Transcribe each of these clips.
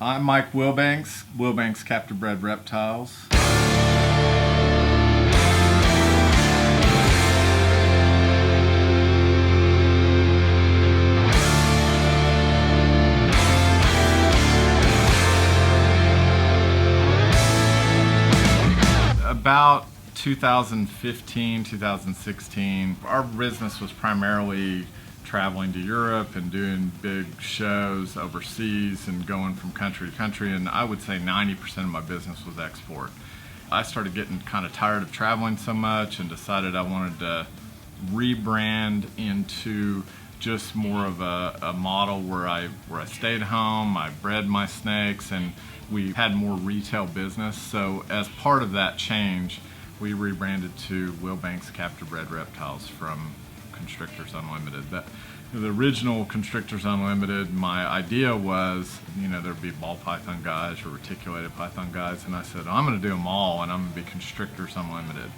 I'm Mike Wilbanks, Wilbanks Captive Bred Reptiles. About 2015, 2016, our business was primarily traveling to Europe and doing big shows overseas and going from country to country, and I would say 90% of my business was export. I started getting kind of tired of traveling so much and decided I wanted to rebrand into just more of a model where I stayed home, I bred my snakes, and we had more retail business. So as part of that change, we rebranded to Wilbanks Captive Bred Reptiles from Constrictors Unlimited. The original Constrictors Unlimited, my idea was, there'd be ball python guys or reticulated python guys, and I said, I'm going to do them all, and I'm going to be Constrictors Unlimited.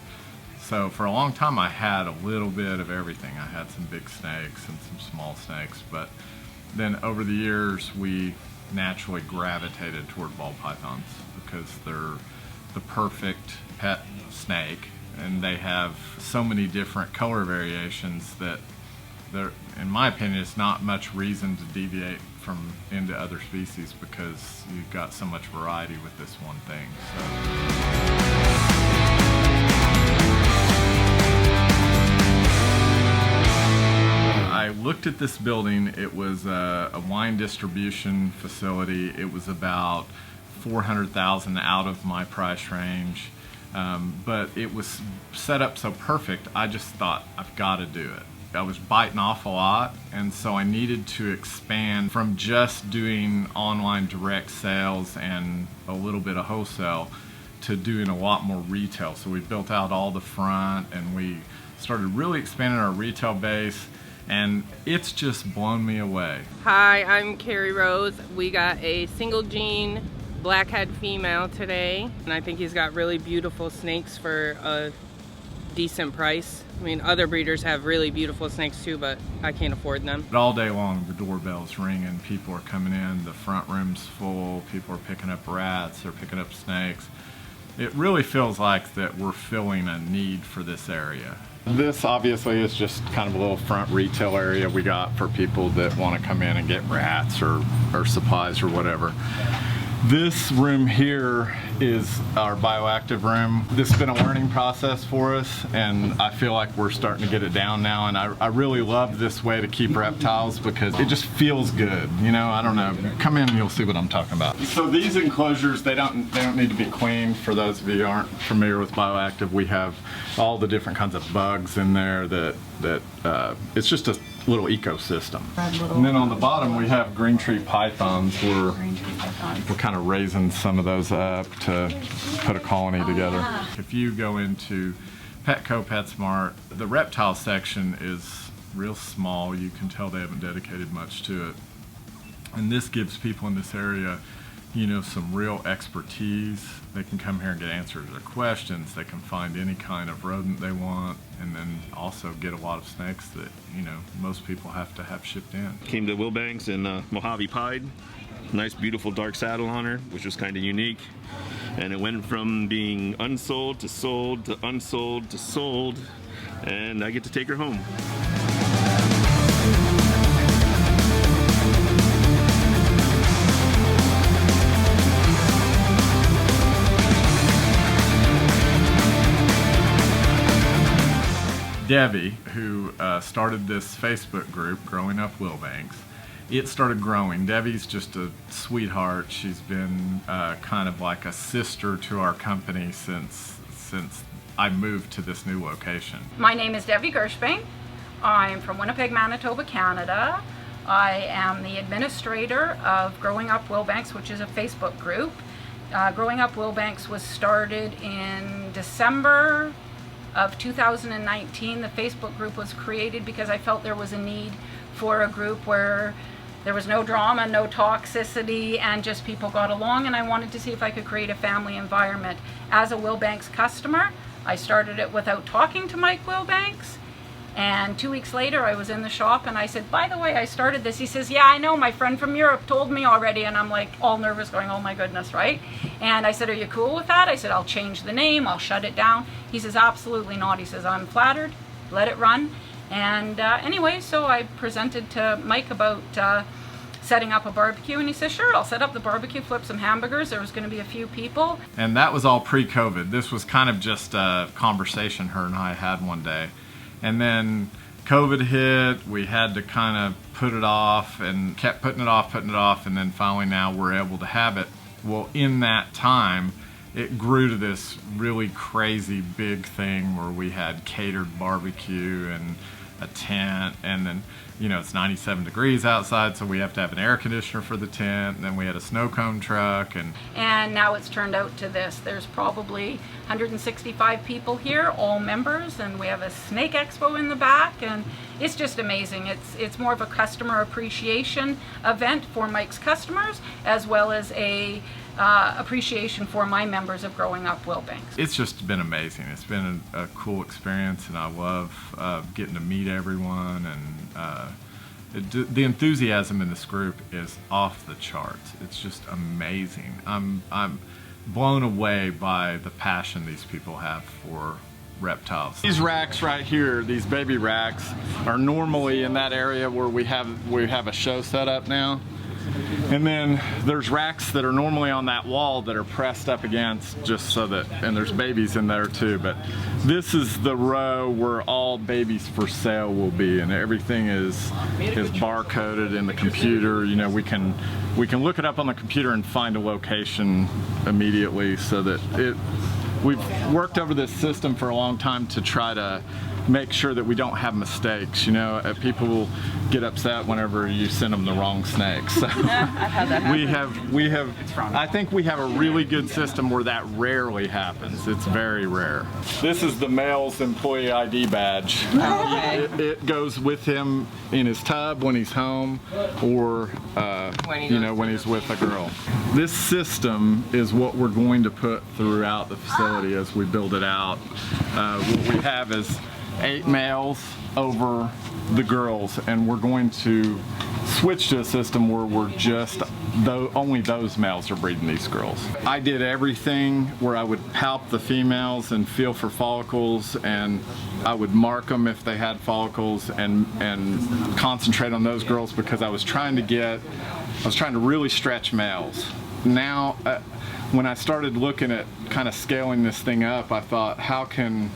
So for a long time I had a little bit of everything. I had some big snakes and some small snakes, but then over the years we naturally gravitated toward ball pythons because they're the perfect pet snake, and they have so many different color variations that there, in my opinion, it's not much reason to deviate from into other species because you've got so much variety with this one thing. I looked at this building. It was a wine distribution facility. It was about $400,000 out of my price range. But it was set up so perfect, I just thought, I've got to do it. I was biting off a lot, and so I needed to expand from just doing online direct sales and a little bit of wholesale to doing a lot more retail. So we built out all the front, and we started really expanding our retail base, and it's just blown me away. Hi, I'm Carrie Rose. We got a single gene blackhead female today, and I think he's got really beautiful snakes for a decent price. I mean, other breeders have really beautiful snakes too, but I can't afford them. All day long the doorbell's ringing, people are coming in, the front room's full, people are picking up rats, they're picking up snakes. It really feels like that we're filling a need for this area. This obviously is just kind of a little front retail area we got for people that want to come in and get rats or supplies or whatever. This room here is our bioactive room. This has been a learning process for us, and I feel like we're starting to get it down now, and I really love this way to keep reptiles because it just feels good. I don't know. Come in and you'll see what I'm talking about. So these enclosures, they don't need to be cleaned. For those of you who aren't familiar with bioactive, we have all the different kinds of bugs in there that it's just a little ecosystem. And then on the bottom we have green tree pythons. We're kind of raising some of those up to put a colony together. If you go into Petco, PetSmart, the reptile section is real small. You can tell they haven't dedicated much to it. And this gives people in this area some real expertise. They can come here and get answers to their questions. They can find any kind of rodent they want, and then also get a lot of snakes that most people have to have shipped in. Came to Wilbanks in Mojave Pied. Nice beautiful dark saddle on her, which was kind of unique. And it went from being unsold to sold to unsold to sold, and I get to take her home. Debbie, who started this Facebook group, Growing Up Wilbanks, it started growing. Debbie's just a sweetheart. She's been kind of like a sister to our company since I moved to this new location. My name is Debbie Gershbank. I'm from Winnipeg, Manitoba, Canada. I am the administrator of Growing Up Wilbanks, which is a Facebook group. Growing Up Wilbanks was started in December of 2019. The Facebook group was created because I felt there was a need for a group where there was no drama, no toxicity, and just people got along, and I wanted to see if I could create a family environment. As a Wilbanks customer, I started it without talking to Mike Wilbanks, And 2 weeks later, I was in the shop and I said, by the way, I started this. He says, yeah, I know, my friend from Europe told me already. And I'm like all nervous going, oh my goodness, right? And I said, are you cool with that? I said, I'll change the name, I'll shut it down. He says, absolutely not. He says, I'm flattered, let it run. And anyway, so I presented to Mike about setting up a barbecue, and he says, sure, I'll set up the barbecue, flip some hamburgers. There was going to be a few people. And that was all pre-COVID. This was kind of just a conversation her and I had one day. And then COVID hit, we had to kind of put it off and kept putting it off, and then finally now we're able to have it. Well, in that time, it grew to this really crazy big thing where we had catered barbecue and a tent, and then, you know, it's 97 degrees outside, so we have to have an air conditioner for the tent, and then we had a snow cone truck, and now it's turned out to this. There's probably 165 people here, all members, and we have a snake expo in the back, and it's just amazing. It's more of a customer appreciation event for Mike's customers, as well as a appreciation for my members of Growing Up Wilbanks. It's just been amazing. It's been a cool experience, and I love getting to meet everyone, and the enthusiasm in this group is off the charts. It's just amazing. I'm blown away by the passion these people have for reptiles. These racks right here, these baby racks, are normally in that area where we have a show set up now. And then there's racks that are normally on that wall that are pressed up against, just so that, and there's babies in there too, but this is the row where all babies for sale will be, and everything is barcoded in the computer. You know, we can look it up on the computer and find a location immediately, so that we've worked over this system for a long time to try to make sure that we don't have mistakes. You know, people will get upset whenever you send them the wrong snakes. So I've had that happen. we have I think we have a really good system where that rarely happens. It's very rare. This is the male's employee ID badge. Okay. It goes with him in his tub when he's home, or when he's with a girl. This system is what we're going to put throughout the facility as we build it out. What we have is 8 males over the girls, and we're going to switch to a system where we're just only those males are breeding these girls. I did everything where I would palp the females and feel for follicles, and I would mark them if they had follicles, and concentrate on those girls, because I was trying to really stretch males. Now when I started looking at kind of scaling this thing up, I thought, how can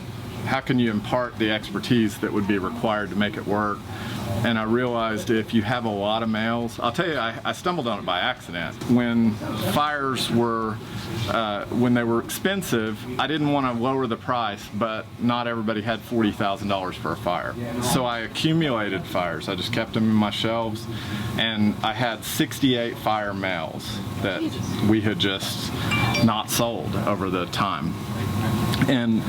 you impart the expertise that would be required to make it work? And I realized if you have a lot of males, I'll tell you, I stumbled on it by accident. When fires were, when they were expensive, I didn't want to lower the price, but not everybody had $40,000 for a fire. So I accumulated fires. I just kept them in my shelves, and I had 68 fire males that we had just not sold over the time. And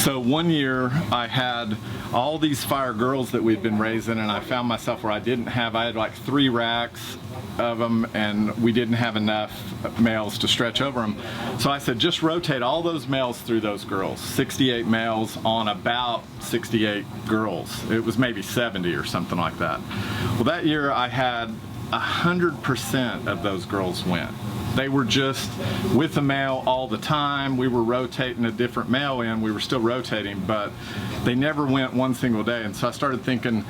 so one year I had all these fire girls that we'd been raising, and I found myself where I had like 3 racks of them, and we didn't have enough males to stretch over them. So I said, just rotate all those males through those girls. 68 males on about 68 girls. It was maybe 70 or something like that. Well, that year I had 100% of those girls went. They were just with the male all the time. We were rotating a different male in. We were still rotating, but they never went one single day. And so I started thinking,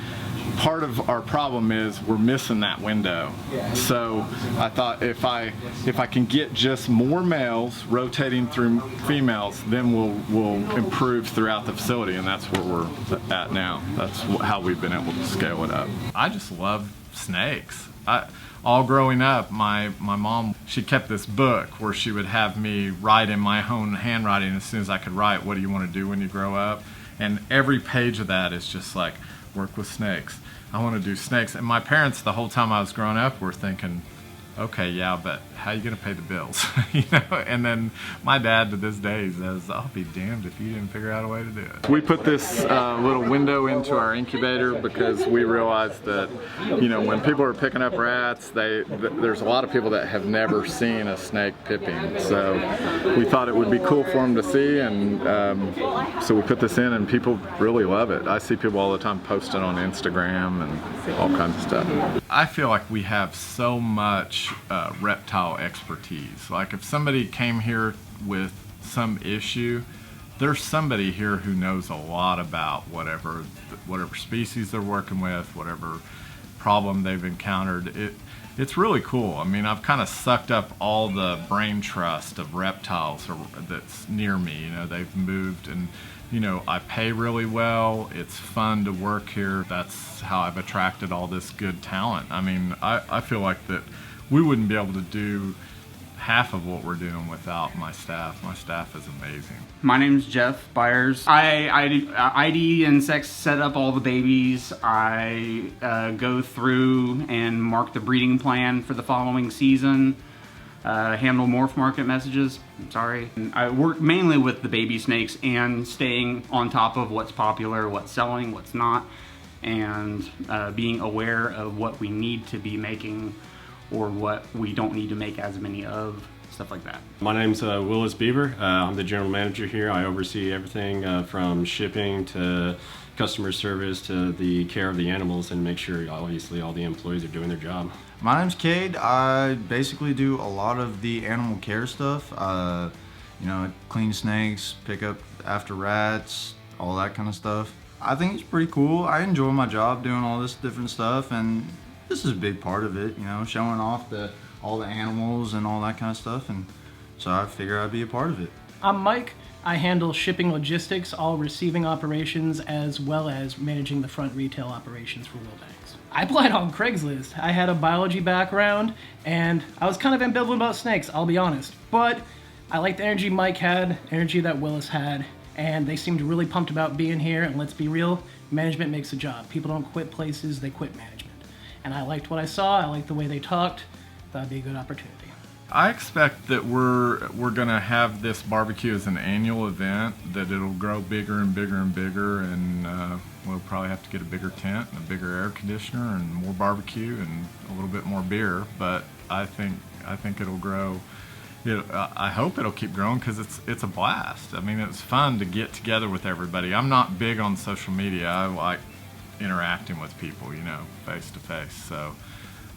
part of our problem is we're missing that window. So I thought, if I can get just more males rotating through females, then we'll improve throughout the facility, and that's where we're at now. That's how we've been able to scale it up. I just love snakes. All growing up, my mom, she kept this book where she would have me write in my own handwriting as soon as I could write, what do you want to do when you grow up? And every page of that is just like, work with snakes. I want to do snakes. And my parents, the whole time I was growing up, were thinking, okay, yeah, but how are you going to pay the bills? You know, and then my dad to this day says, I'll be damned if you didn't figure out a way to do it. We put this little window into our incubator because we realized that, you know, when people are picking up rats, there's a lot of people that have never seen a snake pipping. So we thought it would be cool for them to see, and so we put this in, and people really love it. I see people all the time posting on Instagram and all kinds of stuff. I feel like we have so much reptile expertise. Like if somebody came here with some issue, there's somebody here who knows a lot about whatever species they're working with, whatever problem they've encountered. It's really cool. I mean, I've kind of sucked up all the brain trust of reptiles that's near me. You know, they've moved, and you know, I pay really well. It's fun to work here. That's how I've attracted all this good talent. I mean, I feel like that we wouldn't be able to do half of what we're doing without my staff. My staff is amazing. My name's Jeff Byers. I ID and set up all the babies. I go through and mark the breeding plan for the following season. Handle morph market messages. Sorry. I work mainly with the baby snakes and staying on top of what's popular, what's selling, what's not, and being aware of what we need to be making or what we don't need to make as many of, stuff like that. My name's Willis Beaver. I'm the general manager here. I oversee everything from shipping to customer service to the care of the animals, and make sure obviously all the employees are doing their job. My name's Cade. I basically do a lot of the animal care stuff. You know, clean snakes, pick up after rats, all that kind of stuff. I think it's pretty cool. I enjoy my job doing all this different stuff, and this is a big part of it, you know, showing off all the animals and all that kind of stuff, and so I figure I'd be a part of it. I'm Mike. I handle shipping logistics, all receiving operations, as well as managing the front retail operations for Wilbanks. I applied on Craigslist. I had a biology background, and I was kind of ambivalent about snakes, I'll be honest. But I liked the energy Mike had, energy that Willis had, and they seemed really pumped about being here, and let's be real, management makes a job. People don't quit places, they quit management. And I liked what I saw, I liked the way they talked, thought it'd be a good opportunity. I expect that we're gonna have this barbecue as an annual event, that it'll grow bigger and bigger and bigger, and we'll probably have to get a bigger tent and a bigger air conditioner and more barbecue and a little bit more beer. But I think it'll grow. I hope it'll keep growing because it's a blast. I mean, it's fun to get together with everybody. I'm not big on social media. I like interacting with people, you know, face to face. So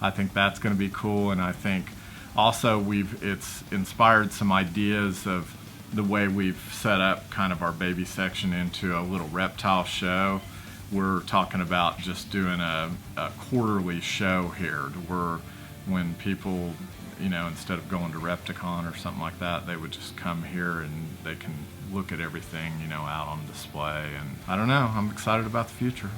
I think that's going to be cool, and I think also it's inspired some ideas of the way we've set up kind of our baby section into a little reptile show. We're talking about just doing a quarterly show here, to where when people, you know, instead of going to Repticon or something like that, they would just come here and they can look at everything, you know, out on display. And I don't know, I'm excited about the future.